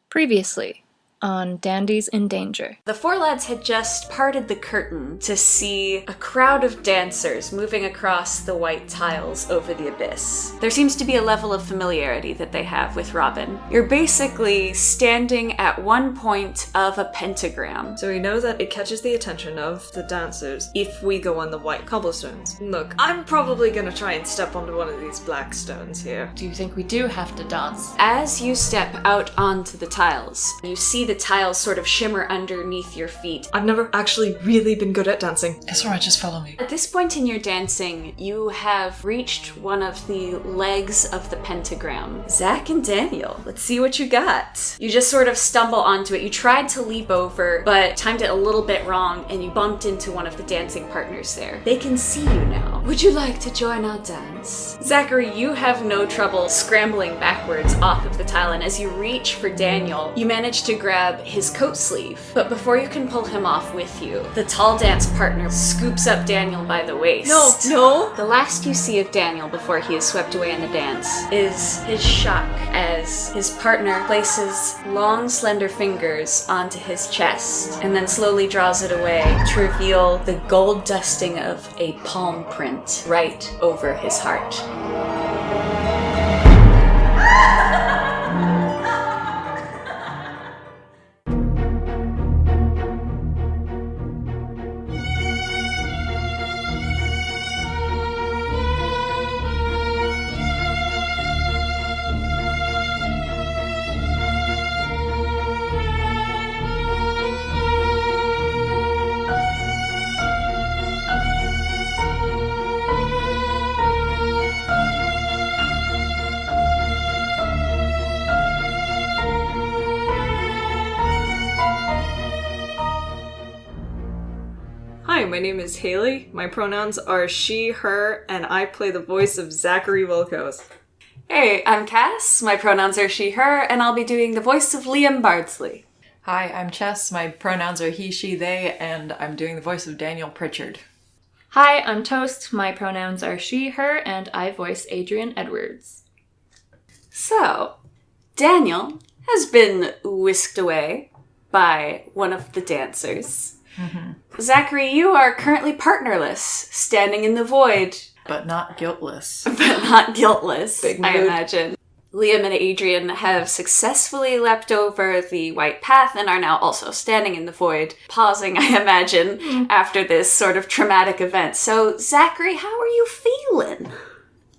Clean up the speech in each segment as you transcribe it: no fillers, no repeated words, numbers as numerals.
Previously on Dandies in Danger. The four lads had just parted the curtain to see a crowd of dancers moving across the white tiles over the abyss. There seems to be a level of familiarity that they have with Robin. You're basically standing at one point of a pentagram. So we know that it catches the attention of the dancers if we go on the white cobblestones. Look, I'm probably gonna try and step onto one of these black stones here. Do you think we do have to dance? As you step out onto the tiles, you see the tiles sort of shimmer underneath your feet. I've never actually really been good at dancing. It's alright, just follow me. At this point in your dancing, you have reached one of the legs of the pentagram. Zach and Daniel, let's see what you got. You just sort of stumble onto it. You tried to leap over, but timed it a little bit wrong, and you bumped into one of the dancing partners there. They can see you now. Would you like to join our dance? Zachery, you have no trouble scrambling backwards off of the tile, and as you reach for Daniel, you manage to grab his coat sleeve. But before you can pull him off with you, the tall dance partner scoops up Daniel by the waist. No! The last you see of Daniel before he is swept away in the dance is his shock as his partner places long, slender fingers onto his chest and then slowly draws it away to reveal the gold dusting of a palm print right over his heart. Hi, my name is Haile. My pronouns are she, her, and I play the voice of Zachery Wilkos. Hey, I'm Cass. My pronouns are she, her, and I'll be doing the voice of Liam Bardsley. Hi, I'm Chess. My pronouns are he, she, they, and I'm doing the voice of Daniel Pritchard. Hi, I'm Toast. My pronouns are she, her, and I voice Adrian Edwards. So, Daniel has been whisked away by one of the dancers. Mm-hmm. Zachery, you are currently partnerless, standing in the void. But not guiltless. But not guiltless, Big I mood. imagine. Liam and Adrian have successfully leapt over the white path and are now also standing in the void, pausing, I imagine, after this sort of traumatic event. So, Zachery, how are you feeling?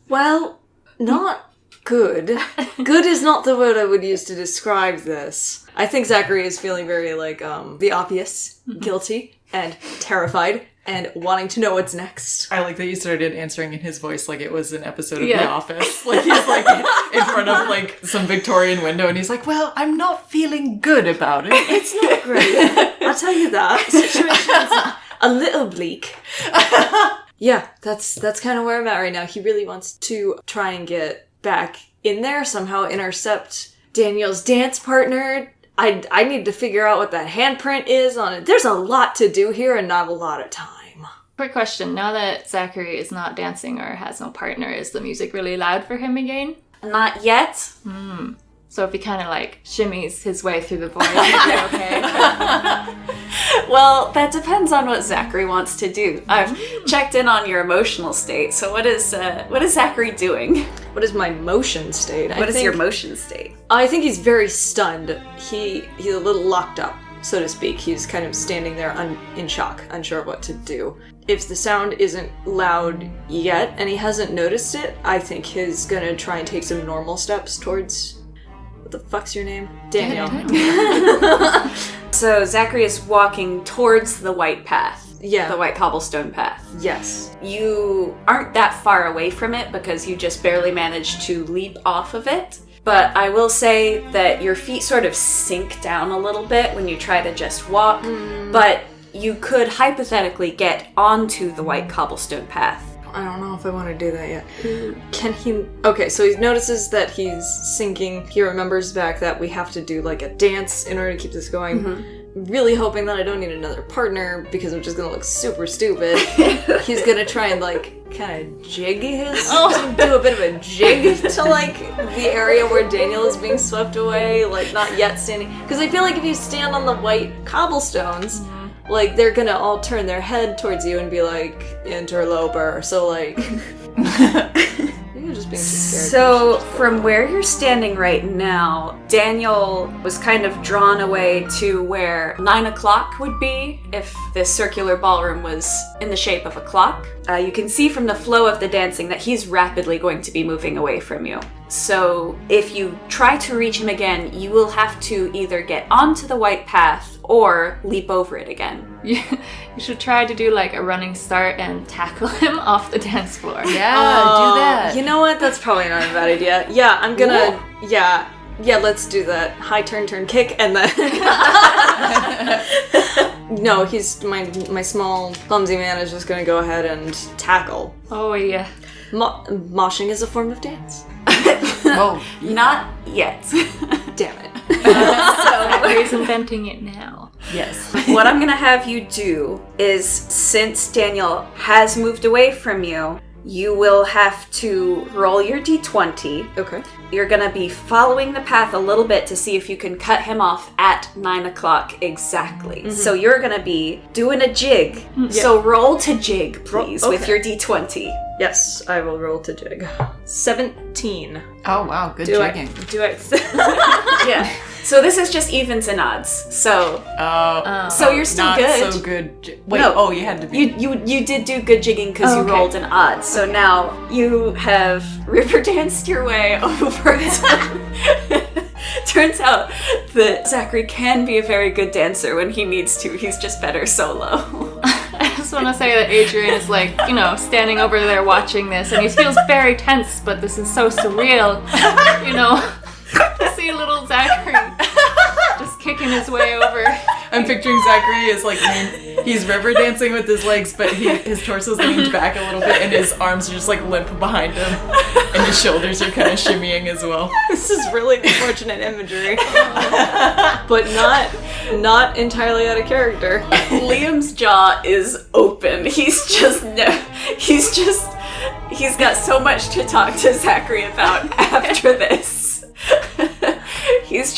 Well, not good. Good is not the word I would use to describe this. I think Zachery is feeling very, the obvious, guilty, and terrified, and wanting to know what's next. I like that you started answering in his voice like it was an episode of The Office. Like he's like in front of like some Victorian window and he's like, well, I'm not feeling good about it. It's not great. I'll tell you that. Situation's a little bleak. Yeah, that's kind of where I'm at right now. He really wants to try and get back in there, somehow intercept Daniel's dance partner. I need to figure out what that handprint is on it. There's a lot to do here and not a lot of time. Quick question, now that Zachery is not dancing or has no partner, is the music really loud for him again? Not yet. So if he kind of like shimmies his way through the void, is it okay? Well, that depends on what Zachery wants to do. I've checked in on your emotional state, so what is Zachery doing? What is my motion state? What is your motion state? I think he's very stunned. He's a little locked up, so to speak. He's kind of standing there in shock, unsure what to do. If the sound isn't loud yet, and he hasn't noticed it, I think he's gonna try and take some normal steps towards... What the fuck's your name? Daniel. So Zachery is walking towards the white path. Yeah. The white cobblestone path. Yes. You aren't that far away from it because you just barely managed to leap off of it. But I will say that your feet sort of sink down a little bit when you try to just walk. But you could hypothetically get onto the white cobblestone path. I don't know if I want to do that yet. Can he... Okay, so he notices that he's sinking. He remembers back that we have to do like a dance in order to keep this going. Really hoping that I don't need another partner because I'm just gonna look super stupid. He's gonna try and like kind of jig do a bit of a jig to like the area where Daniel is being swept away, like not yet standing. Because I feel like if you stand on the white cobblestones, like they're gonna all turn their head towards you and be like interloper. So like, you're just being too scared. So from where you're standing right now, Daniel was kind of drawn away to where 9 o'clock would be if this circular ballroom was in the shape of a clock. You can see from the flow of the dancing that he's rapidly going to be moving away from you. So if you try to reach him again, you will have to either get onto the white path or leap over it again. You should try to do like a running start and tackle him off the dance floor. Yeah, do that. You know what? That's probably not a bad idea. Yeah, I'm gonna. Whoa. Yeah, let's do that. High turn, kick, and then. No, he's my small clumsy man is just gonna go ahead and tackle. Oh yeah. Moshing is a form of dance. Oh, Not yet. Damn it. Zachary's inventing it now. yes. What I'm gonna have you do is, since Daniel has moved away from you, you will have to roll your d20. Okay. You're gonna be following the path a little bit to see if you can cut him off at 9 o'clock exactly. So you're gonna be doing a jig. So roll to jig, please, with your d20. Yes, I will roll to jig. 17. Oh wow, good Do jigging. Yeah. So this is just evens and odds. So So you're still not good. so good. Wait, No. you had to be. You did do good jigging because you okay. rolled an odd. So now you have river danced your way over to... Turns out that Zachery can be a very good dancer when he needs to. He's just better solo. I just want to say that Adrian is like, standing over there watching this, and he feels very tense, but this is so surreal, to see little Zachery just kicking his way over. I'm picturing Zachery as like he's river dancing with his legs, but his torso's leaned back a little bit, and his arms are just like limp behind him, and his shoulders are kind of shimmying as well. This is really unfortunate imagery. But not entirely out of character. Liam's jaw is open. He's got so much to talk to Zachery about after this. He's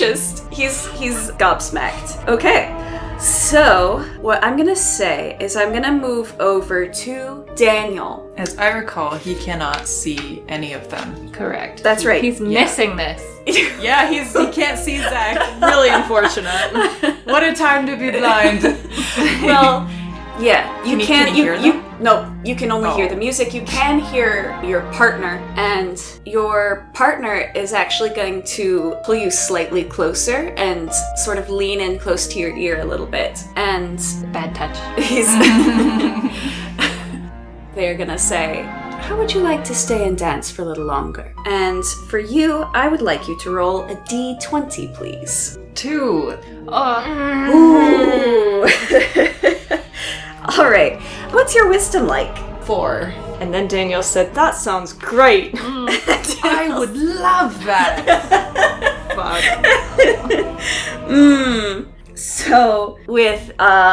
gobsmacked. Okay. So, what I'm gonna say is I'm gonna move over to Daniel. As I recall, he cannot see any of them. Correct. That's right. He's missing this. Yeah, he can't see Zach. Really unfortunate. What a time to be blind. Well, yeah, you Can you hear them? you can only hear the music. You can hear your partner, and your partner is actually going to pull you slightly closer and sort of lean in close to your ear a little bit. And Bad touch. they're gonna say, how would you like to stay and dance for a little longer? And for you, I would like you to roll a d20, please. 2. Ooh. All right. What's your wisdom like? 4. And then Daniel said, "That sounds great." I would love that. Fuck. So with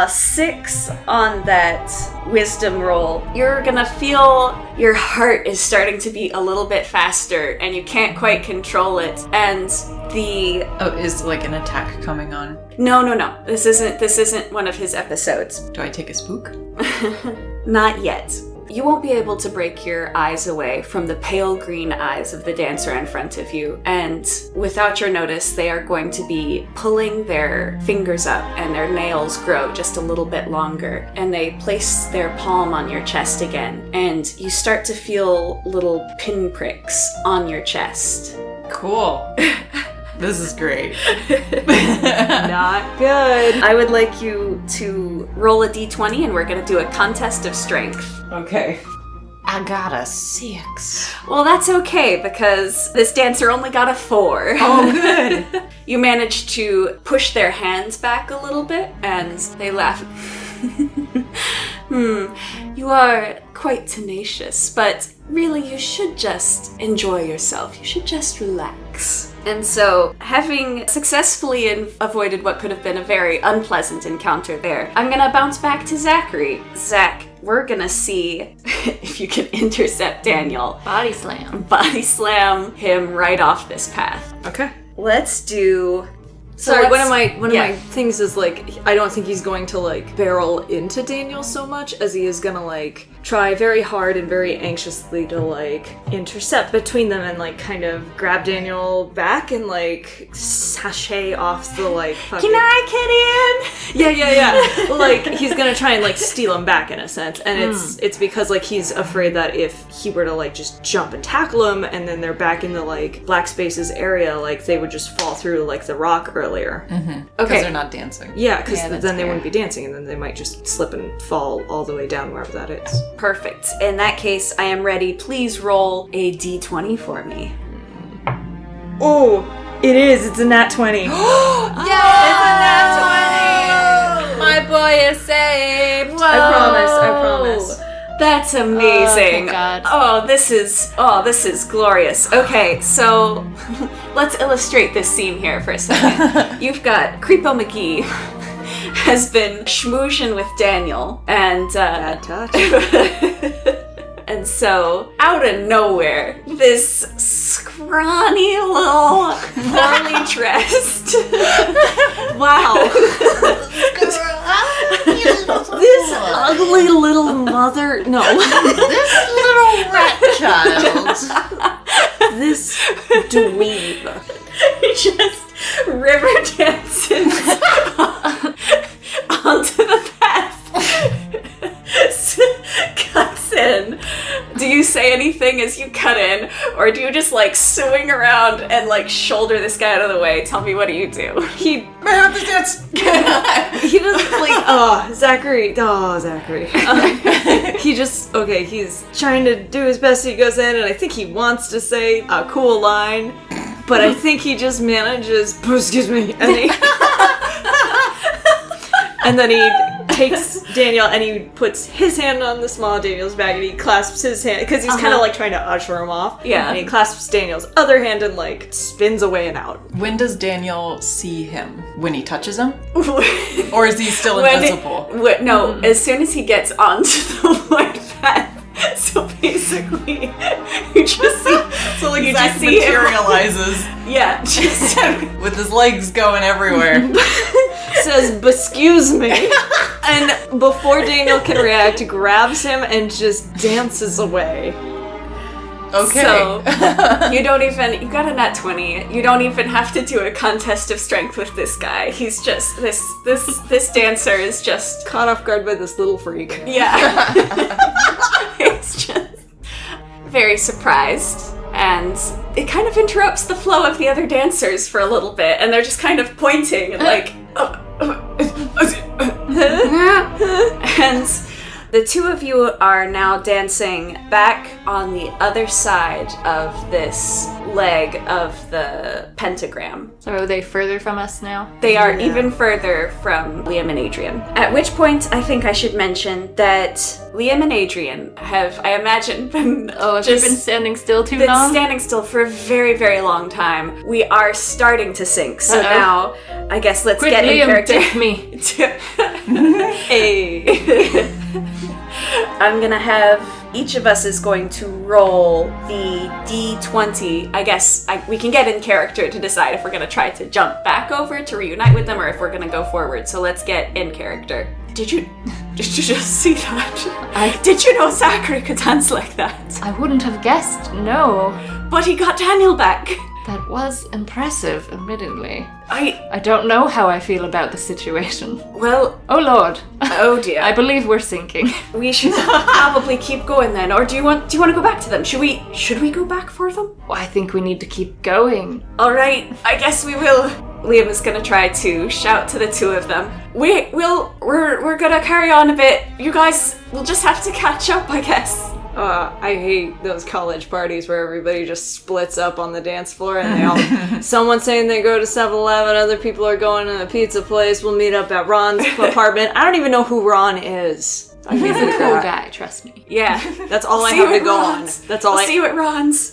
6 on that wisdom roll, you're gonna feel your heart is starting to beat a little bit faster, and you can't quite control it. And Is like an attack coming on? No. This isn't one of his episodes. Do I take a spook? Not yet. You won't be able to break your eyes away from the pale green eyes of the dancer in front of you, and without your notice, they are going to be pulling their fingers up, and their nails grow just a little bit longer, and they place their palm on your chest again, and you start to feel little pinpricks on your chest. Cool. This is great. Not good. I would like you to roll a d20, and we're going to do a contest of strength. Okay. I got a 6. Well, that's okay, because this dancer only got a 4. Oh, good. You managed to push their hands back a little bit, and they laugh. You are quite tenacious, but really you should just enjoy yourself. You should just relax. And so, having successfully avoided what could have been a very unpleasant encounter there, I'm gonna bounce back to Zachery. Zach, we're gonna see if you can intercept Daniel. Body slam. Body slam him right off this path. Okay. Let's do... Sorry, one of my yeah. things is like I don't think he's going to like barrel into Daniel so much as he is gonna like try very hard and very anxiously to like intercept between them and like kind of grab Daniel back and like sashay off the like fucking... Can I get in? Yeah. Like he's gonna try and like steal him back in a sense, and it's because like he's afraid that if he were to like just jump and tackle him and then they're back in the like black spaces area, like they would just fall through like the rock earlier. Because Okay. they're not dancing. Yeah, because that's then they fair. wouldn't be dancing, and then they might just slip and fall all the way down wherever that is. Perfect. In that case, I am ready. Please roll a d20 for me. Oh, it is. It's a nat 20. My boy is saved. I promise. That's amazing. thank God. Oh, this is glorious. Okay, so let's illustrate this scene here for a second. You've got Creepo McGee has been schmoozing with Daniel, and Bad touch. and so out of nowhere, this scrawny little, poorly dressed, Wow. This ugly little mother. No. This little rat child. This dweeb. he just river dances onto the path. Cuts in. Do you say anything as you cut in, or do you just like swing around and like shoulder this guy out of the way? Tell me, what do you do? He Man, this dance. he doesn't like Zachery. He just he's trying to do his best. He goes in and I think he wants to say a cool line, but I think he just manages excuse me, and then he takes Daniel and he puts his hand on the small of Daniel's bag and he clasps his hand because he's kind of like trying to usher him off. Yeah. And he clasps Daniel's other hand and like spins away and out. When does Daniel see him? When he touches him? Or is he still invisible? No, as soon as he gets onto the white path. So basically, you just see. So like you Zach just see him. materializes Yeah, just with his legs going everywhere. Says, "Excuse me," and before Daniel can react, grabs him and just dances away. Okay. So you got a nat 20. You don't even have to do a contest of strength with this guy. He's just this dancer is just Caught off guard by this little freak. yeah. He's just very surprised, and it kind of interrupts the flow of the other dancers for a little bit, and they're just kind of pointing and like and the two of you are now dancing back on the other side of this leg of the pentagram. So are they further from us now? They are even further from Liam and Adrian. At which point, I think I should mention that Liam and Adrian have, I imagine, been Have you been standing still too been long? standing still for a very, very long time. We are starting to sink, so Uh-oh. now I guess let's Quick, get in Liam, character. dip me. Hey. I'm gonna have each of us is going to roll the D20. I guess we can get in character to decide if we're gonna try to jump back over to reunite with them or if we're gonna go forward. So let's get in character. Did you just see that? Did you know Zachery could dance like that? I wouldn't have guessed, no. But he got Daniel back. That was impressive, admittedly. I I don't know how I feel about the situation. well, Oh Lord. oh dear. I believe we're sinking. We should probably keep going then, or do you want to go back to them? Should we go back for them? I think we need to keep going. All right, I guess we will. Liam is gonna try to shout to the two of them. We're gonna carry on a bit. You guys will just have to catch up, I guess. I hate those college parties where everybody just splits up on the dance floor and they all... Someone's saying they go to 7-Eleven, other people are going to a pizza place, we'll meet up at Ron's apartment. I don't even know who Ron is. He's a cool guy, trust me. Yeah. That's all I See have you to at go Ron's. on. That's all I'll see you at Ron's.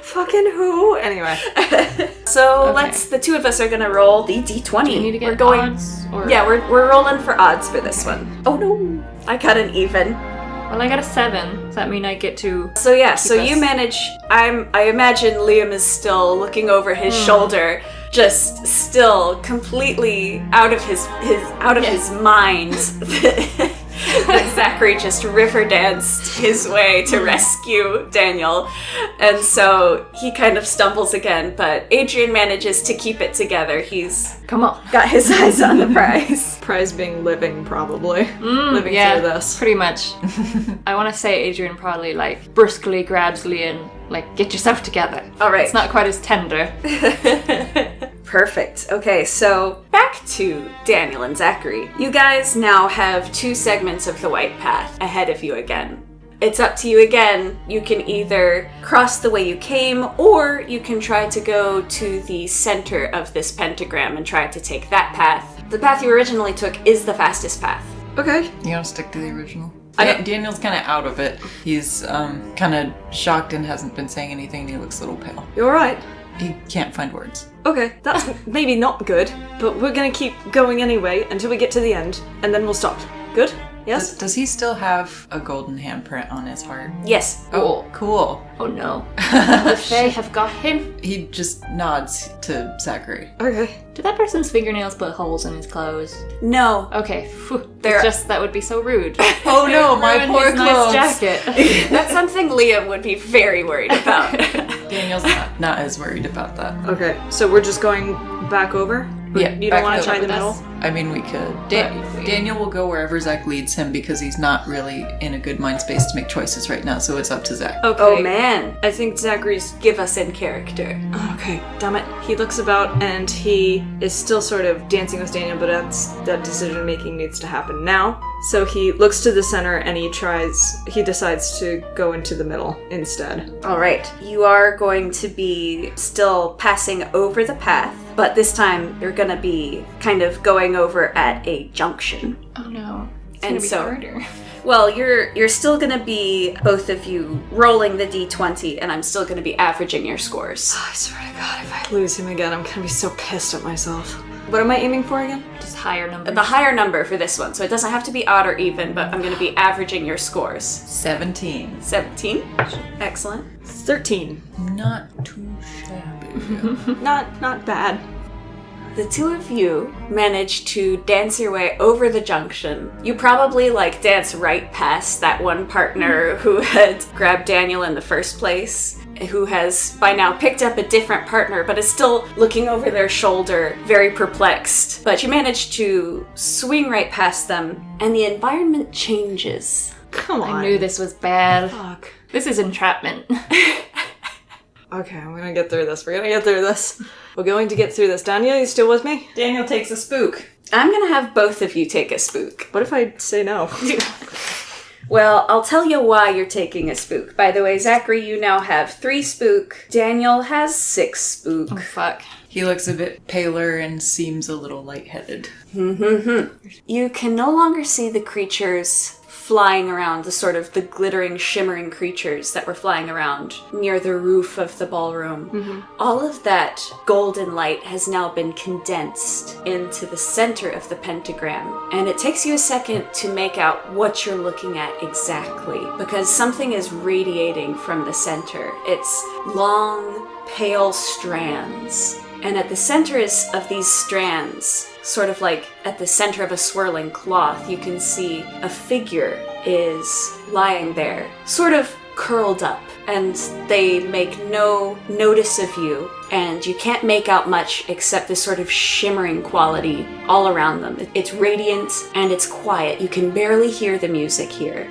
Fucking who? Anyway. So Okay. the two of us are gonna roll the D20. Do you need to get we're going, odds? Or... Yeah, we're rolling for odds for this one. Oh no. I got an even. Well, I got a 7. Does that mean I get to... So yeah, so us- you manage. I imagine Liam is still looking over his shoulder, just still completely out of his mind. That Zachery just river danced his way to rescue Daniel, and so he kind of stumbles again. But Adrian manages to keep it together. He's Come on. got his eyes on the prize. Prize being living, probably. Living Yeah, through this. pretty much. I want to say Adrian probably, like, brusquely grabs Liam, like, get yourself together. All right. It's not quite as tender. Perfect. Okay, so back to Daniel and Zachery. You guys now have 2 segments of the White Path ahead of you again. It's up to you again. You can either cross the way you came, or you can try to go to the center of this pentagram and try to take that path. The path you originally took is the fastest path. Okay. You want to stick to the original? I don't- Daniel's kind of out of it. He's kind of shocked and hasn't been saying anything. He looks a little pale. You alright? He can't find words. Okay, that's maybe not good, but we're gonna keep going anyway until we get to the end, and then we'll stop. Good? Yes? Does he still have a golden handprint on his heart? Yes. Oh, cool. Oh no. The Fae have got him. He just nods to Zachery. Okay. Did that person's fingernails put holes in his clothes? No. Okay, phew. They're- It's just, that would be so rude. Oh no, my Ruined poor his clothes. nice jacket. That's something Liam would be very worried about. Daniel's not as worried about that. Okay, so we're just going back over? Yeah, You back don't want to try over the with middle? us. I mean, we could. Daniel will go wherever Zach leads him because he's not really in a good mind space to make choices right now, so it's up to Zach. Okay. Oh man. I think Zachary's... Give us in character. Okay, damn it. He looks about and he is still sort of dancing with Daniel, but that decision making needs to happen now. So he looks to the center and he decides to go into the middle instead. All right. You are going to be still passing over the path, but this time you're going to be kind of going over at a junction. Oh no. It's And gonna be so- harder. Well, you're still going to be, both of you, rolling the d20, and I'm still going to be averaging your scores. I swear to God, if I lose him again, I'm gonna be so pissed at myself. What am I aiming for again? Just higher numbers. The higher number for this one, so it doesn't have to be odd or even, but I'm going to be averaging your scores. 17. 17. Excellent. 13. Not too shabby. Not bad. The 2 of you manage to dance your way over the junction. You probably dance right past that one partner who had grabbed Daniel in the first place, who has by now picked up a different partner but is still looking over their shoulder, very perplexed. But you manage to swing right past them, and the environment changes. Come on. I knew this was bad. Fuck. This is entrapment. Okay, I'm gonna get through this. We're gonna get through this. We're going to get through this. Daniel, you still with me? Daniel takes a spook. I'm gonna have both of you take a spook. What if I say no? Well, I'll tell you why you're taking a spook. By the way, Zachery, you now have 3 spook. Daniel has 6 spook. Oh fuck. He looks a bit paler and seems a little lightheaded. You can no longer see the creatures flying around, the glittering, shimmering creatures that were flying around near the roof of the ballroom. All of that golden light has now been condensed into the center of the pentagram, and it takes you a second to make out what you're looking at exactly, because something is radiating from the center. It's long, pale strands. And at the center of these strands, sort of like at the center of a swirling cloth, you can see a figure is lying there, sort of curled up, and they make no notice of you, and you can't make out much except this sort of shimmering quality all around them. It's radiant and it's quiet. You can barely hear the music here.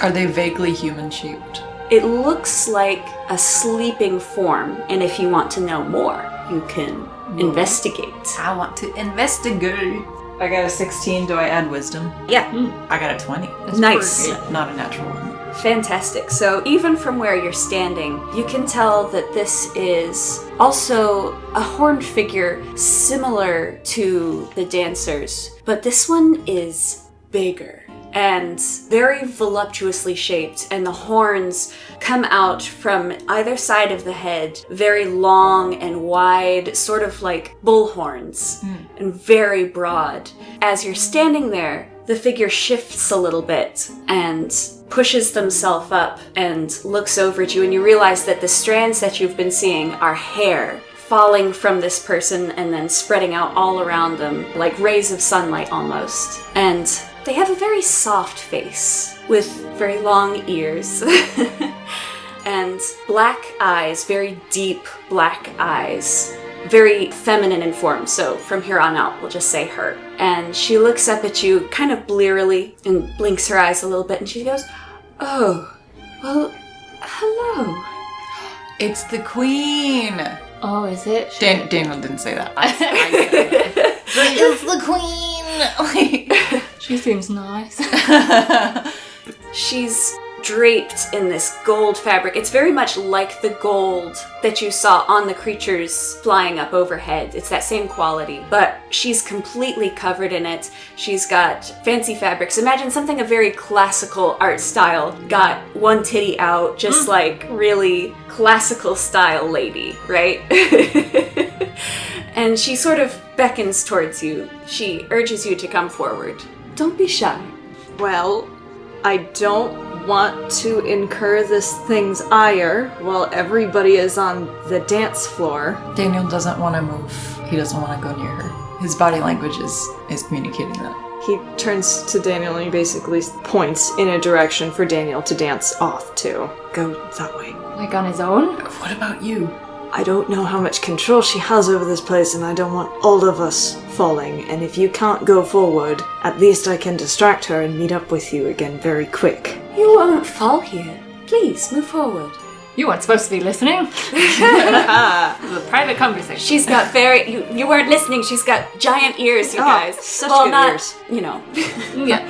Are they vaguely human-shaped? It looks like a sleeping form, and if you want to know more, you can investigate. I want to investigate. I got a 16. Do I add wisdom? Yeah, I got a 20. nice. Not a natural one. Fantastic. So even from where you're standing, you can tell that this is also a horned figure similar to the dancers, but this one is bigger and very voluptuously shaped, and the horns come out from either side of the head, very long and wide, sort of like bull horns, and very broad. As you're standing there, the figure shifts a little bit and pushes themselves up and looks over at you, and you realize that the strands that you've been seeing are hair falling from this person and then spreading out all around them like rays of sunlight almost. And they have a very soft face with very long ears and black eyes, very deep black eyes, very feminine in form. So from here on out, we'll just say her. And she looks up at you kind of blearily and blinks her eyes a little bit, and she goes, "Oh, well, hello." It's the queen. Oh, is it? Daniel didn't say that. I said that. It's the queen. She seems nice. She's draped in this gold fabric. It's very much like the gold that you saw on the creatures flying up overhead. It's that same quality, but she's completely covered in it. She's got fancy fabrics. Imagine something a very classical art style. Got one titty out, just like really classical style lady, right? And she sort of beckons towards you. She urges you to come forward. Don't be shy. Well, I don't want to incur this thing's ire while everybody is on the dance floor. Daniel doesn't want to move. He doesn't want to go near her. His body language is communicating that. He turns to Daniel and he basically points in a direction for Daniel to dance off to. Go that way. Like on his own? What about you? I don't know how much control she has over this place, and I don't want all of us falling. And if you can't go forward, at least I can distract her and meet up with you again very quick. You won't fall here. Please, move forward. You weren't supposed to be listening. It was a private conversation. She's got you weren't listening. She's got giant ears, you guys. Such well, good not, ears. you know. Yeah.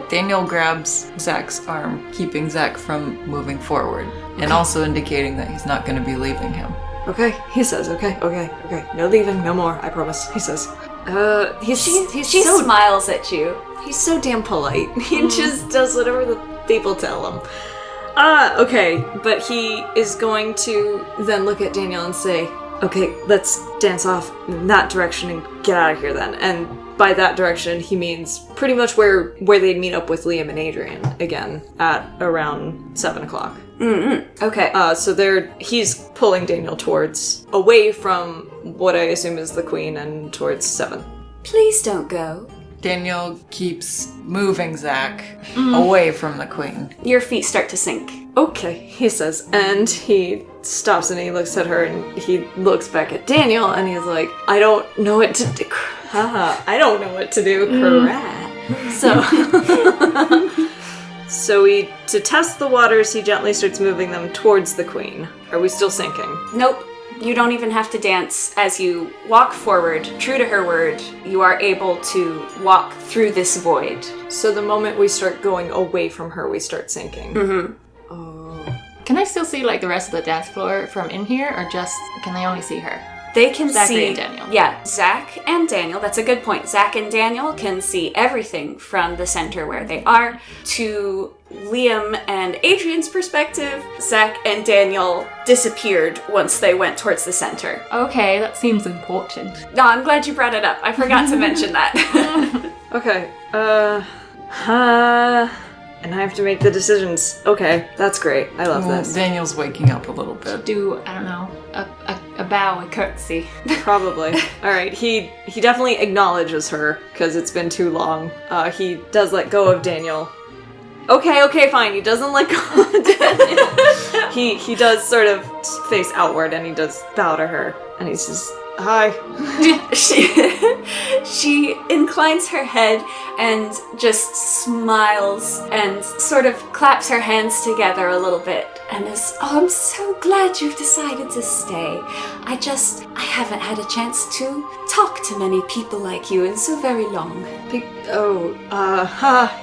Daniel grabs Zach's arm, keeping Zach from moving forward, and also indicating that he's not going to be leaving him. Okay, he says, okay. No leaving, no more, I promise, he says. She smiles at you. He's so damn polite. He just does whatever the people tell him. Okay, but he is going to then look at Daniel and say, okay, let's dance off in that direction and get out of here then. And by that direction, he means pretty much where they'd meet up with Liam and Adrian again at around 7 o'clock. Mm-hmm. Okay. So he's pulling Daniel away from what I assume is the queen and towards 7. Please don't go. Daniel keeps moving Zach away from the queen. Your feet start to sink. Okay, he says, and he stops and he looks at her and he looks back at Daniel and he's like, I don't know what to do. I don't know what to do. Crap. So to test the waters, he gently starts moving them towards the queen. Are we still sinking? Nope. You don't even have to dance. As you walk forward, true to her word, you are able to walk through this void. So the moment we start going away from her, we start sinking. Mm-hmm. Oh. Can I still see like the rest of the dance floor from in here, or just can they only see her? They can Zachery see... and Daniel. Yeah, Zach and Daniel. That's a good point. Zach and Daniel can see everything from the center where they are to Liam and Adrian's perspective. Zach and Daniel disappeared once they went towards the center. Okay, that seems important. No, I'm glad you brought it up. I forgot to mention that. Okay, and I have to make the decisions. Okay, that's great. I love this. Daniel's waking up a little bit. Do, I don't know, a bow, a curtsy. Probably. All right, he definitely acknowledges her because it's been too long. He does let go of Daniel. Okay, fine. He doesn't let go of Daniel. he does sort of face outward and he does bow to her and he says, hi. She inclines her head and just smiles and sort of claps her hands together a little bit and is, oh, I'm so glad you've decided to stay. I haven't had a chance to talk to many people like you in so very long.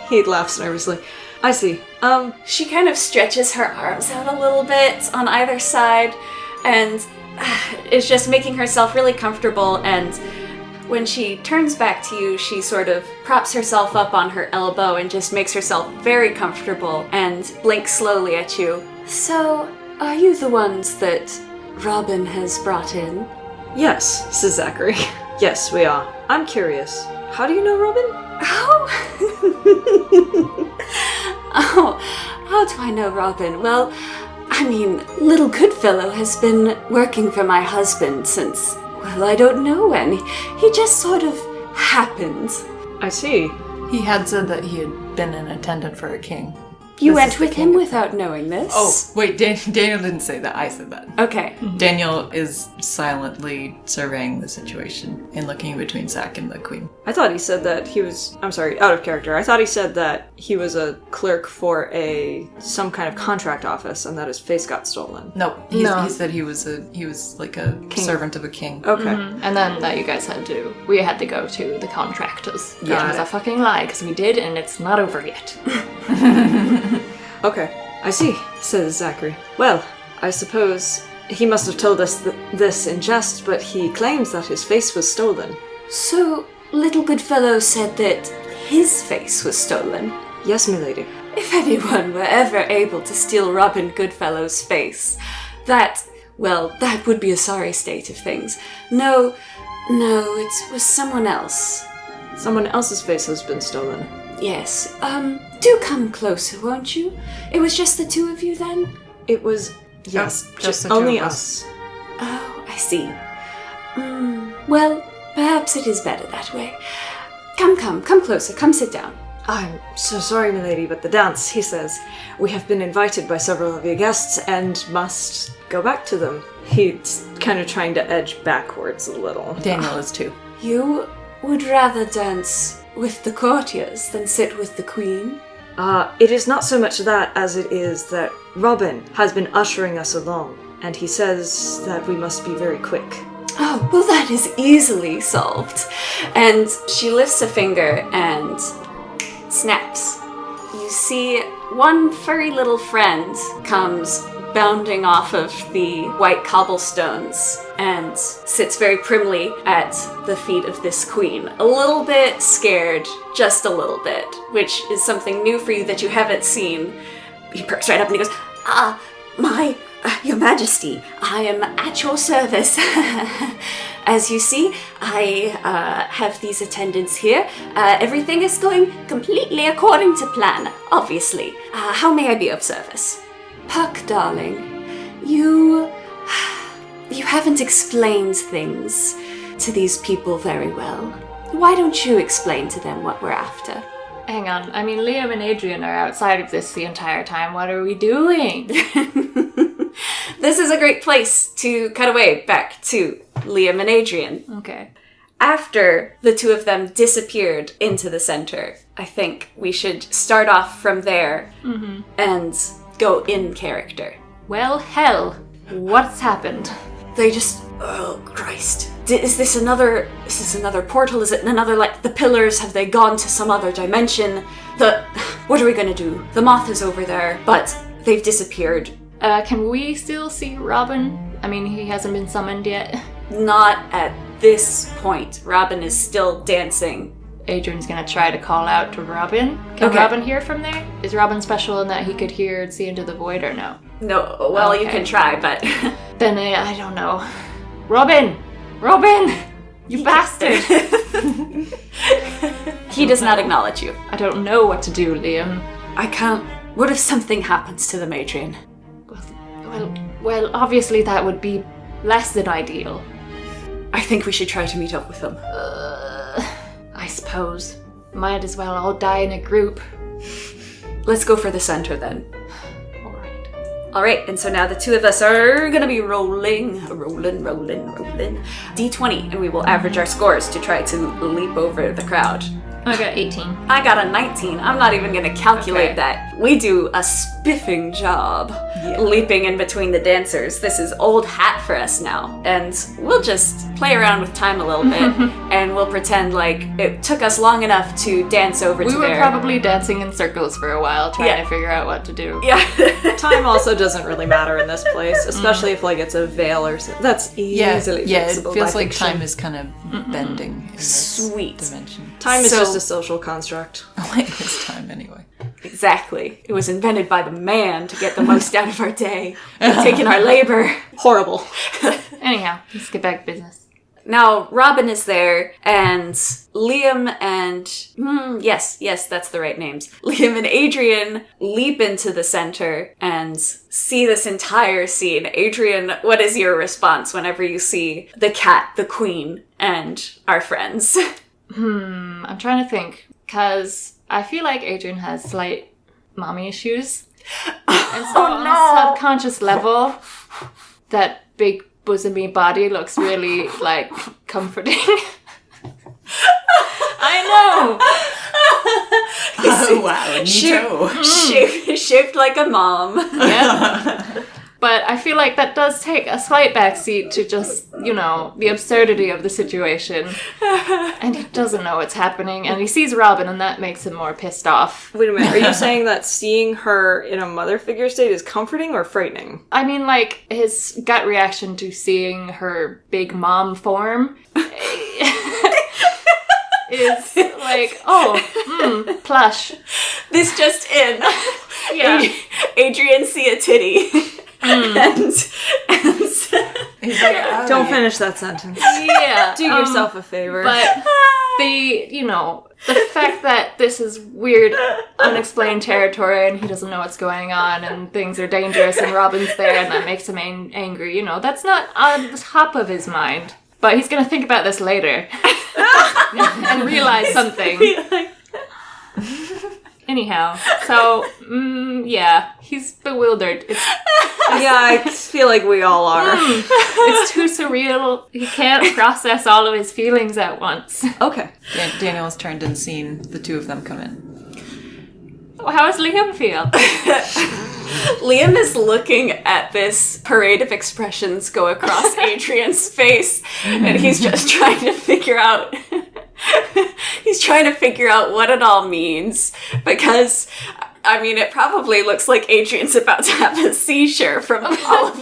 He laughs nervously. I see. She kind of stretches her arms out a little bit on either side and is just making herself really comfortable, and when she turns back to you, she sort of props herself up on her elbow and just makes herself very comfortable and blinks slowly at you. So, are you the ones that Robin has brought in? Yes, says Zachery. Yes, we are. I'm curious. How do you know Robin? Oh, how do I know Robin? Well, I mean, little Goodfellow has been working for my husband since, well, I don't know when. He just sort of happened. I see. He had said that he had been an attendant for a king. You This went is the with him king. without knowing this? Oh, wait, Daniel didn't say that. I said that. Okay. Daniel is silently surveying the situation and looking between Zach and the queen. I thought he said that he was, I'm sorry, out of character. I thought he said that he was a clerk for some kind of contract office and that his face got stolen. No. He said he was like a servant of a king. Okay. And then that you guys we had to go to the contractors. Which Got was it. a fucking lie, because we did, and it's not over yet. Okay. I see, says Zachery. Well, I suppose he must have told us this in jest, but he claims that his face was stolen. So, little Goodfellow said that his face was stolen. Yes, milady. If anyone were ever able to steal Robin Goodfellow's face, that would be a sorry state of things. No, it was someone else. Someone else's face has been stolen. Yes, do come closer, won't you? It was just the two of you then? It was, yes, just the two only of us. Oh, I see. Well, perhaps it is better that way. Come closer, come sit down. I'm so sorry, milady, but the dance, he says, we have been invited by several of your guests and must go back to them. He's kind of trying to edge backwards a little. Daniel is too. You would rather dance with the courtiers than sit with the queen? It is not so much that as it is that Robin has been ushering us along, and he says that we must be very quick. Oh, well, that is easily solved. And she lifts a finger and snaps. You see one furry little friend comes bounding off of the white cobblestones and sits very primly at the feet of this queen. A little bit scared, just a little bit, which is something new for you that you haven't seen. He perks right up and he goes, Your Majesty, I am at your service. As you see, I have these attendants here. Everything is going completely according to plan, obviously. How may I be of service? Puck, darling, you haven't explained things to these people very well. Why don't you explain to them what we're after? Hang on. I mean, Liam and Adrian are outside of this the entire time. What are we doing? This is a great place to cut away back to Liam and Adrian. Okay. After the two of them disappeared into the center, I think we should start off from there and go in character. Well, hell. What's happened? They just, oh Christ. Is this another portal? Is it another, like, the pillars? Have they gone to some other dimension? What are we gonna do? The moth is over there, but they've disappeared. Can we still see Robin? I mean, he hasn't been summoned yet. Not at this point. Robin is still dancing. Adrian's gonna try to call out to Robin. Can Okay. Robin hear from there? Is Robin special in that he could hear and see into the void, or no? No, well, you Okay. can try, but... Then I don't know. Robin! Robin! You bastard! He does not acknowledge you. I don't know what to do, Liam. I can't... What if something happens to them, Adrian? Well, obviously that would be less than ideal. I think we should try to meet up with them. I suppose. Might as well all die in a group. Let's go for the center then. Alright. Alright, and so now the two of us are gonna be rolling. D20, and we will average our scores to try to leap over the crowd. I got 18. I got a 19. I'm not even gonna calculate Okay. that. We do a spiffing job leaping in between the dancers. This is old hat for us now. And we'll just play around with time a little bit and we'll pretend like it took us long enough to dance over We to were there. probably dancing in circles for a while, trying Yeah. to figure out what to do. Yeah. Time also doesn't really matter in this place, especially if like it's a veil or something. That's easily Yeah, it fixable feels by like fiction. time is kind of bending in this Sweet. dimension. Time is So- just a social construct. Like this time, anyway. Exactly. It was invented by the man to get the most out of our day. We've taken our labor. Horrible. Anyhow, let's get back to business. Now, Robin is there, and Liam and... yes, that's the right names. Liam and Adrian leap into the center and see this entire scene. Adrian, what is your response whenever you see the cat, the queen, and our friends? I'm trying to think, because I feel like Adrian has slight mommy issues. And so on a subconscious level, that big bosomy body looks really, like, comforting. I know! Oh, wow, neato. Shaped like a mom. Yeah. But I feel like that does take a slight backseat to just, the absurdity of the situation. And he doesn't know what's happening, and he sees Robin, and that makes him more pissed off. Wait a minute, are you saying that seeing her in a mother figure state is comforting or frightening? I mean, like, his gut reaction to seeing her big mom form is like, plush. This just in. Yeah. Adrian see a titty. And He's like, oh, Don't finish that sentence. Yeah. Do yourself a favor. But the fact that this is weird, unexplained territory and he doesn't know what's going on and things are dangerous and Robin's there and that makes him angry, that's not on the top of his mind. But he's going to think about this later and realize something. Anyhow, so, yeah, he's bewildered. Yeah, I feel like we all are. It's too surreal. He can't process all of his feelings at once. Okay. Daniel has turned and seen the two of them come in. How does Liam feel? Liam is looking at this parade of expressions go across Adrian's face, and he's just trying to figure out... He's trying to figure out what it all means, because, I mean, it probably looks like Adrian's about to have a seizure from all of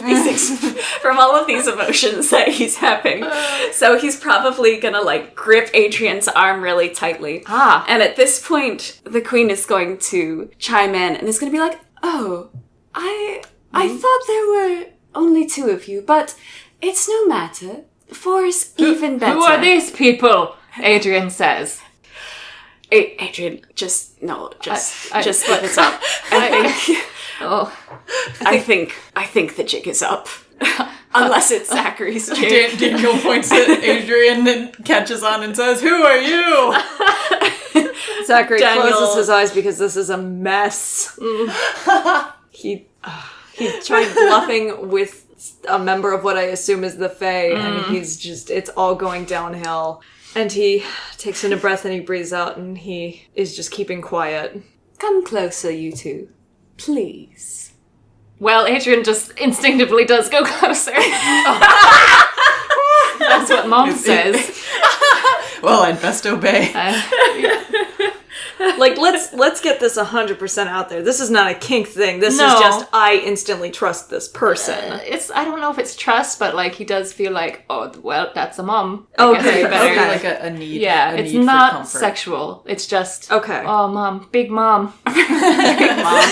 these emotions that he's having. So he's probably gonna, like, grip Adrian's arm really tightly. And at this point, the queen is going to chime in and is gonna be like, "Oh, I thought there were only two of you, but it's no matter. Four is even better." Who are these people? Adrian says. Adrian, just let it up. I think the jig is up. Unless it's Zachery's jig. Daniel points at Adrian and catches on and says, "Who are you?" Zachary Daniel closes his eyes because this is a mess. He tried bluffing with a member of what I assume is the Fae, and it's all going downhill. And he takes in a breath and he breathes out and he is just keeping quiet. Come closer, you two. Please. Well, Adrian just instinctively does go closer. That's what Mom says. Well, I'd best obey. Like, let's get this 100% out there. This is not a kink thing. This No. is just, I instantly trust this person. I don't know if it's trust, but, like, he does feel like, oh, well, that's a mom. Okay, better. Like a need. Yeah, a it's need for not comfort. sexual. It's just, Okay. oh, Mom, big Mom. Big Mom.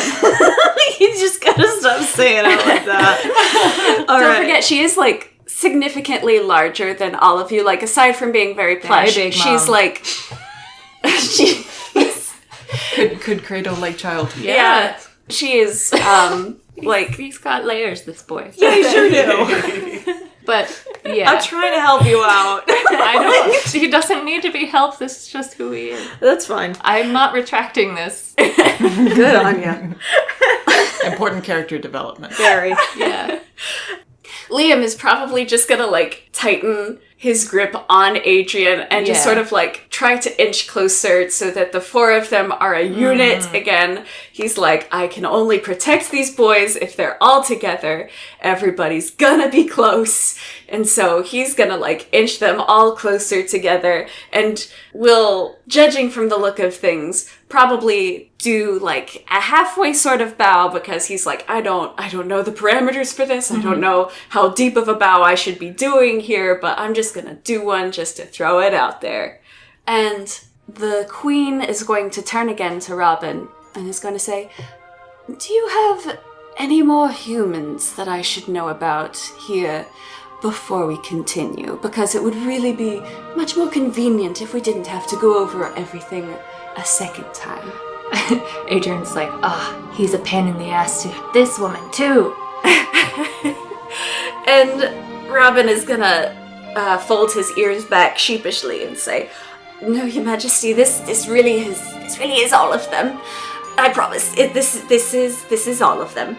You just gotta stop saying it like that. All Don't right. forget, she is, like, significantly larger than all of you. Like, aside from being very plush, big she's, mom. like... Could cradle like child. Yeah. She is, like... He's got layers, this boy. Yeah, you sure do. But, yeah. I'm trying to help you out. He doesn't need to be helped. This is just who he is. That's fine. I'm not retracting this. Good on you. Important character development. Very. Yeah. Liam is probably just gonna, like, tighten his grip on Adrian and just Yeah. sort of, like, try to inch closer so that the four of them are a unit again. He's like, I can only protect these boys if they're all together. Everybody's gonna be close. And so he's gonna, like, inch them all closer together and will, judging from the look of things, probably do, like, a halfway sort of bow because he's like, I don't know the parameters for this. I don't know how deep of a bow I should be doing here, but I'm just gonna do one just to throw it out there. And the queen is going to turn again to Robin and is going to say, do you have any more humans that I should know about here? before we continue, because it would really be much more convenient if we didn't have to go over everything a second time. Adrian's like, he's a pain in the ass to this woman too. And Robin is gonna fold his ears back sheepishly and say, "No, Your Majesty, this really is all of them. I promise. This is all of them."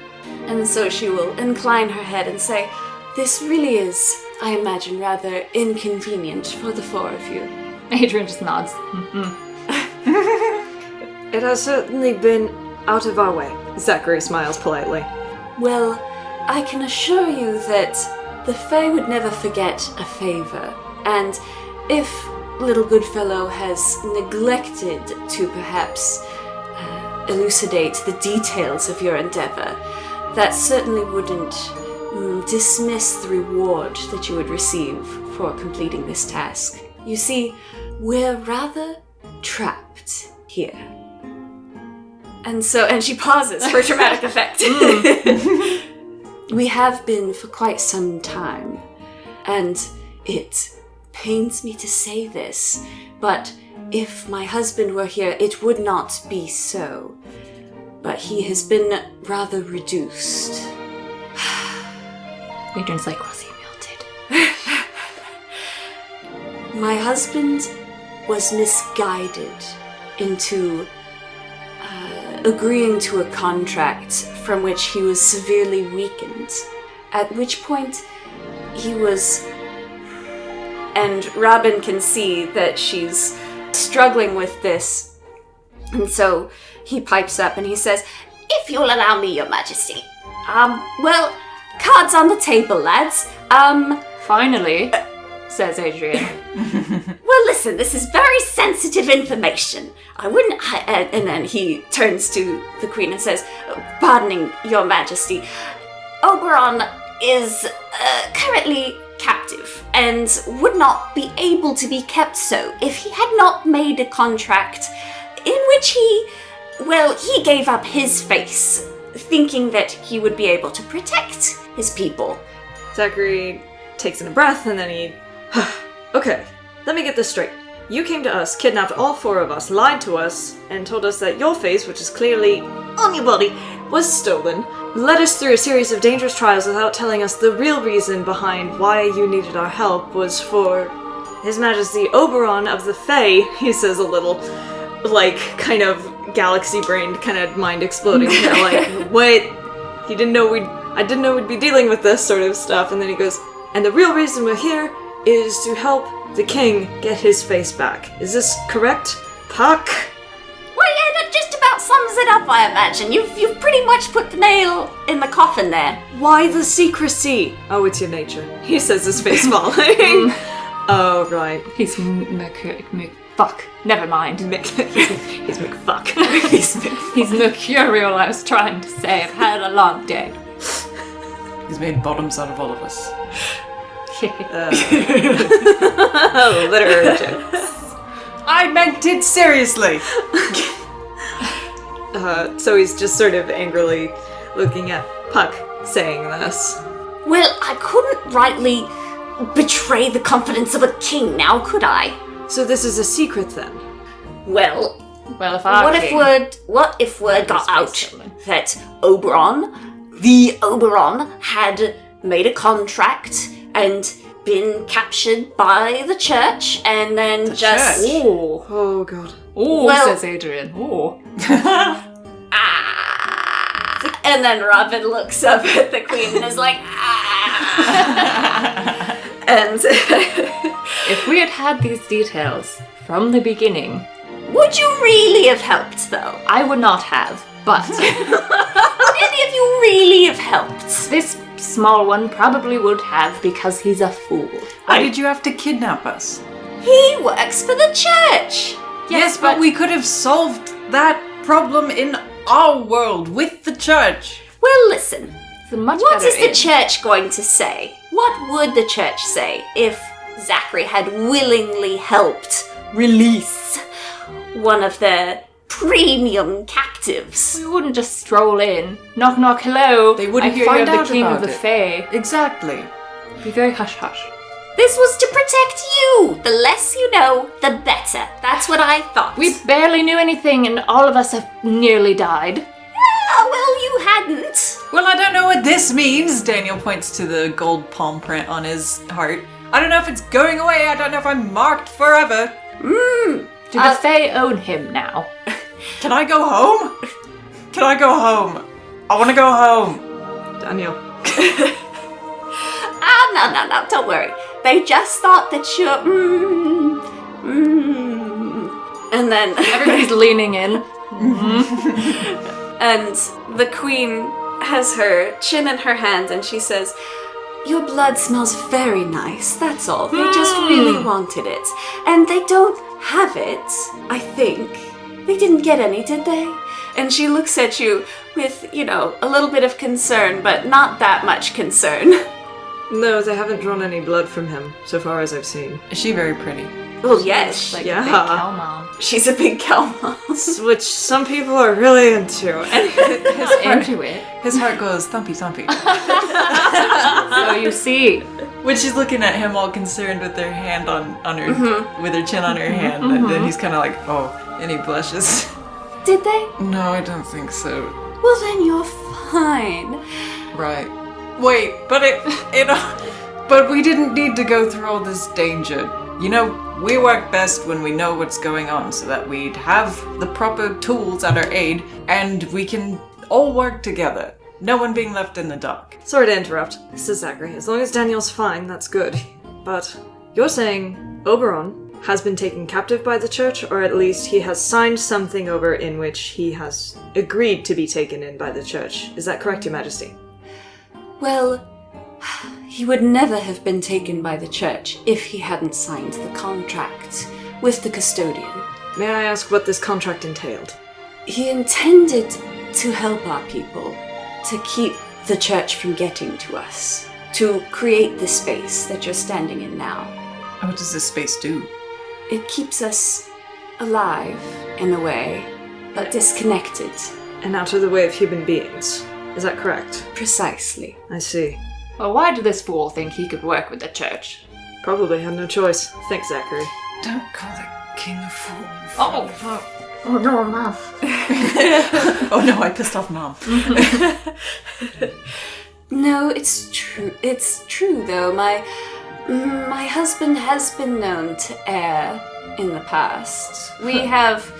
And so she will incline her head and say, "This really is, I imagine, rather inconvenient for the four of you." Adrian just nods. It has certainly been out of our way. Zachery smiles politely. Well, I can assure you that the Fae would never forget a favor, and if little Goodfellow has neglected to perhaps elucidate the details of your endeavor, that certainly wouldn't dismiss the reward that you would receive for completing this task. You see, we're rather trapped here. And she pauses for dramatic effect. We have been for quite some time, and it pains me to say this, but if my husband were here, it would not be so. But he has been rather reduced. Adrian's like, was he melted? My husband was misguided into agreeing to a contract from which he was severely weakened, at which point he was... And Robin can see that she's struggling with this, and so he pipes up and he says, "If you'll allow me, Your Majesty. Well, cards on the table, lads. Finally, says Adrian. Well, listen, this is very sensitive information. And then he turns to the Queen and says, "Pardoning Your Majesty, Oberon is currently captive and would not be able to be kept so if he had not made a contract in which he gave up his face, thinking that he would be able to protect his people." Zachery takes in a breath and then he... Okay, let me get this straight. You came to us, kidnapped all four of us, lied to us, and told us that your face, which is clearly on your body, was stolen, led us through a series of dangerous trials without telling us the real reason behind why you needed our help was for His Majesty Oberon of the Fae, he says a little, like, kind of galaxy-brained, kind of mind-exploding, like, what? I didn't know we'd be dealing with this sort of stuff, and then he goes, "And the real reason we're here is to help the king get his face back. Is this correct, Puck?" Well, yeah, that just about sums it up, I imagine. You've pretty much put the nail in the coffin there. Why the secrecy? Oh, it's your nature. He says, his face falling. Oh, right. He's fuck. Never mind. He's McFuck. He's Mercurial, I was trying to say. I've had a long day. He's made bottoms out of all of us. Literary jokes. I meant it seriously! So he's just sort of angrily looking at Puck, saying this. Well, I couldn't rightly betray the confidence of a king now, could I? So this is a secret then? Well, if what if word got out that the Oberon had made a contract and been captured by the church and then Oh god. Oh, well, says Adrian. Oh. And then Robin looks up at the Queen and is like, And if we had had these details from the beginning, would you really have helped, though? I would not have, but Would any of you really have helped? this small one probably would have because he's a fool. Why did you have to kidnap us? He works for the church. Yes, but we could have solved that problem in our world with the church. Well, listen. It's a much What better is the inn. church going to say? What would the church say if Zachery had willingly helped release one of their premium captives? We wouldn't just stroll in, knock knock, hello. They wouldn't I hear find you're out the king about of the it. Fae. Exactly. Be very hush-hush. This was to protect you! The less you know, the better. That's what I thought. We barely knew anything, and all of us have nearly died. Oh, well, you hadn't. Well, I don't know what this means. Daniel points to the gold palm print on his heart. I don't know if it's going away. I don't know if I'm marked forever. Do the Fae own him now? Can I go home? Can I go home? I want to go home. Daniel. No, don't worry. They just thought that you're, And then Everybody's leaning in. And the queen has her chin in her hand and she says, your blood smells very nice, that's all. They just really wanted it. And they don't have it, I think. They didn't get any, did they? And she looks at you with, a little bit of concern, but not that much concern. No, they haven't drawn any blood from him, so far as I've seen. Is she very pretty? Well, yes. Like Yeah. a big cow mom. She's a big cow mom. Which some people are really into. And Into it. His heart goes thumpy thumpy. So you see. When she's looking at him all concerned with her hand on her, with her chin on her hand, and then he's kind of like, oh, and he blushes. Did they? No, I don't think so. Well, then you're fine. Right. Wait, but but we didn't need to go through all this danger. We work best when we know what's going on so that we'd have the proper tools at our aid and we can all work together. No one being left in the dark. sorry to interrupt, says Zachery. As long as Daniel's fine, that's good. But you're saying Oberon has been taken captive by the church, or at least he has signed something over in which he has agreed to be taken in by the church. Is that correct, Your Majesty? Well, he would never have been taken by the church if he hadn't signed the contract with the custodian. May I ask what this contract entailed? He intended to help our people, to keep the church from getting to us, to create the space that you're standing in now. What does this space do? It keeps us alive, in a way, but disconnected. And out of the way of human beings. Is that correct? Precisely. I see. Well, why did this fool think he could work with the church? Probably had no choice. Thanks, Zachery. Don't call the king a fool. Oh no, Mom. Oh no, I pissed off Mom. No, it's true. It's true, though. My husband has been known to err in the past. We have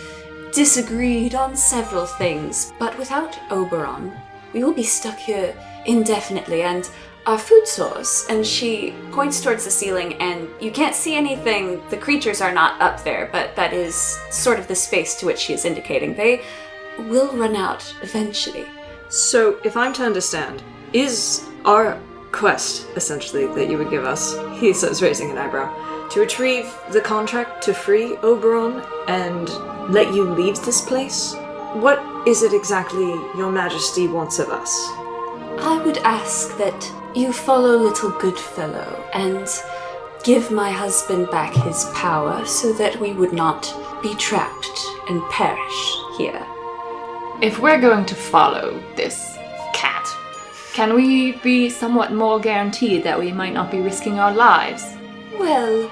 disagreed on several things, but without Oberon, we will be stuck here indefinitely, and our food source, and she points towards the ceiling, and you can't see anything. The creatures are not up there, but that is sort of the space to which she is indicating. They will run out eventually. So, if I'm to understand, is our quest, essentially, that you would give us, he says, raising an eyebrow, to retrieve the contract to free Oberon and let you leave this place? What is it exactly Your Majesty wants of us? I would ask that you follow little Goodfellow and give my husband back his power so that we would not be trapped and perish here. If we're going to follow this cat, can we be somewhat more guaranteed that we might not be risking our lives? Well,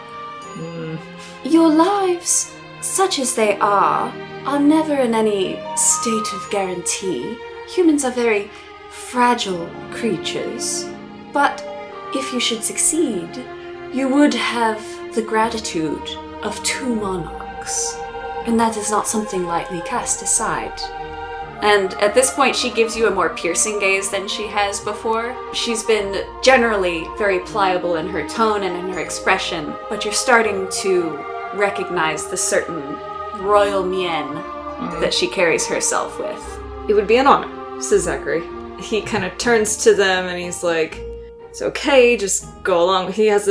your lives, such as they are never in any state of guarantee. Humans are very fragile creatures, but if you should succeed, you would have the gratitude of 2 monarchs, and that is not something lightly cast aside. And at this point, she gives you a more piercing gaze than she has before. She's been generally very pliable in her tone and in her expression, but you're starting to recognize the certain royal mien that she carries herself with. It would be an honor, says Zachery. He kind of turns to them and he's like, it's okay, just go along. He has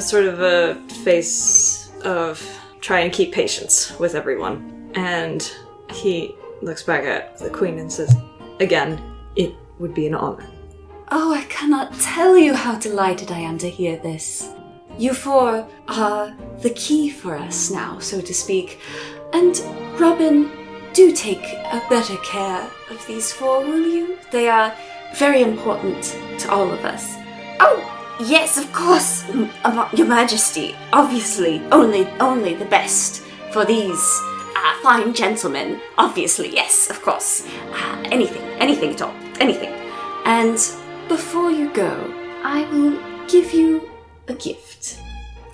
sort of a face of try and keep patience with everyone. And he looks back at the queen and says, again, it would be an honor. Oh, I cannot tell you how delighted I am to hear this. You four are the key for us now, so to speak. And Robin, do take a better care of these 4, will you? They are very important to all of us. Oh, Yes, of course, Your Majesty. Obviously, only the best for these fine gentlemen. Obviously, yes, of course. Anything at all. Anything. And before you go, I will give you a gift.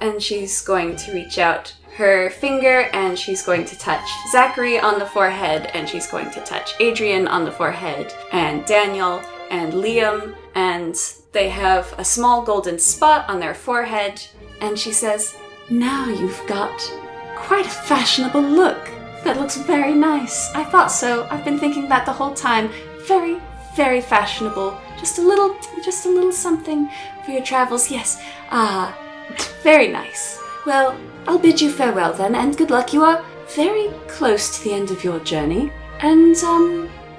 And she's going to reach out her finger and she's going to touch Zachery on the forehead and she's going to touch Adrian on the forehead and Daniel and Liam, and they have a small golden spot on their forehead, and she says, "Now you've got quite a fashionable look. That looks very nice. I thought so. I've been thinking that the whole time. Very, very fashionable. Just a little something for your travels. Yes. Very nice. Well, I'll bid you farewell then, and good luck. You are very close to the end of your journey, and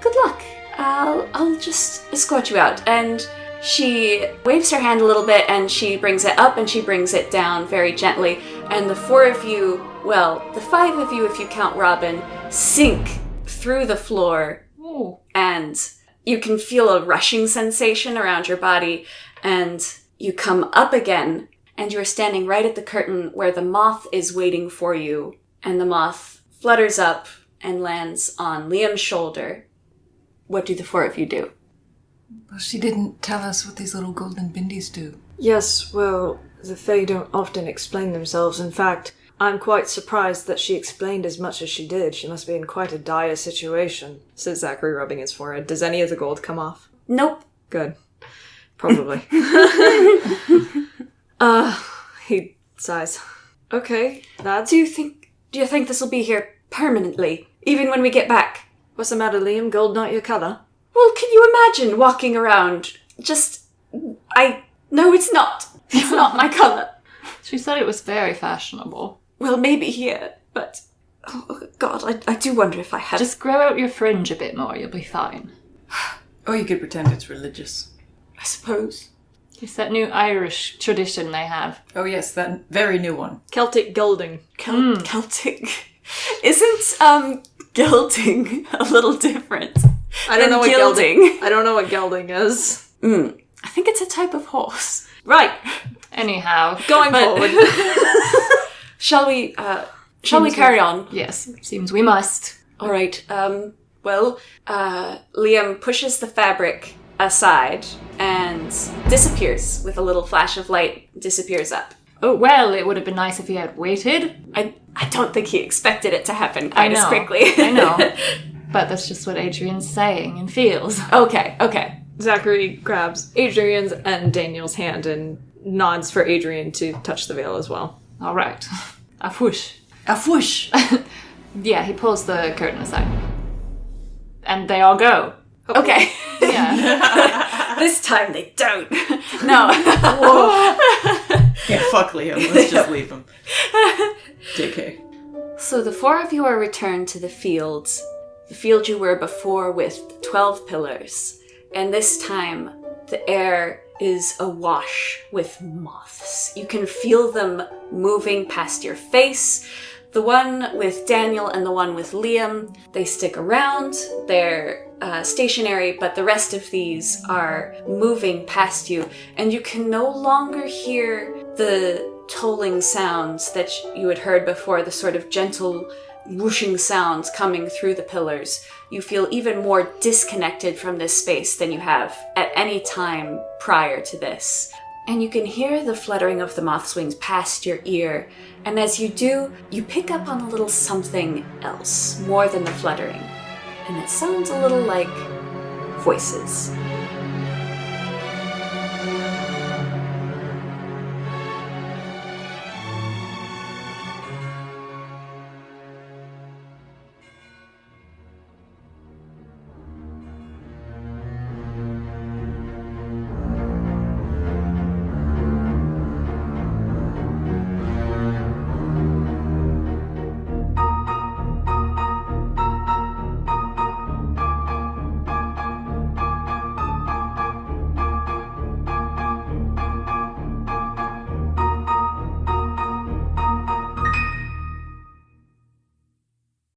good luck. I'll just escort you out." And she waves her hand a little bit and she brings it up and she brings it down very gently. And the four of you, well, the five of you if you count Robin, sink through the floor. Ooh. And you can feel a rushing sensation around your body. And you come up again and you're standing right at the curtain where the moth is waiting for you. And the moth flutters up and lands on Liam's shoulder. What do the four of you do? Well, she didn't tell us what these little golden bindies do. Yes, well, the Fae don't often explain themselves. In fact, I'm quite surprised that she explained as much as she did. She must be in quite a dire situation, says Zachery, rubbing his forehead. Does any of the gold come off? Nope. Good. Probably. He sighs. Okay, lads. Do you think this will be here permanently, even when we get back? What's the matter, Liam? Gold not your colour? Well, can you imagine walking around No, it's not. It's not my colour. She said it was very fashionable. Well, maybe here, but... Oh, God, I do wonder if I have... Just grow out your fringe a bit more, you'll be fine. Or you could pretend it's religious. I suppose. It's that new Irish tradition they have. Oh yes, that very new one. Celtic gilding. Celtic. Isn't, gilding a little different? I don't know what gilding. I don't know what gelding is. I think it's a type of horse. Right. Anyhow. Going forward. Shall we carry on? Yes, seems we must. All right. Liam pushes the fabric aside and disappears with a little flash of light. Disappears up. Oh, well, it would have been nice if he had waited. I don't think he expected it to happen quite as quickly. I know. But that's just what Adrian's saying and feels. Okay. Zachery grabs Adrian's and Daniel's hand and nods for Adrian to touch the veil as well. All right. A whoosh. A whoosh! Yeah, he pulls the curtain aside. And they all go. Okay. Yeah. This time they don't. No. Yeah, fuck Liam. Let's just leave him. JK. So the four of you are returned to the field you were before with 12 pillars. And this time, the air is awash with moths. You can feel them moving past your face. The one with Daniel and the one with Liam, they stick around. They're stationary, but the rest of these are moving past you. And you can no longer hear the tolling sounds that you had heard before, the sort of gentle whooshing sounds coming through the pillars. You feel even more disconnected from this space than you have at any time prior to this. And you can hear the fluttering of the moth's wings past your ear. And as you do, you pick up on a little something else, more than the fluttering. And it sounds a little like voices.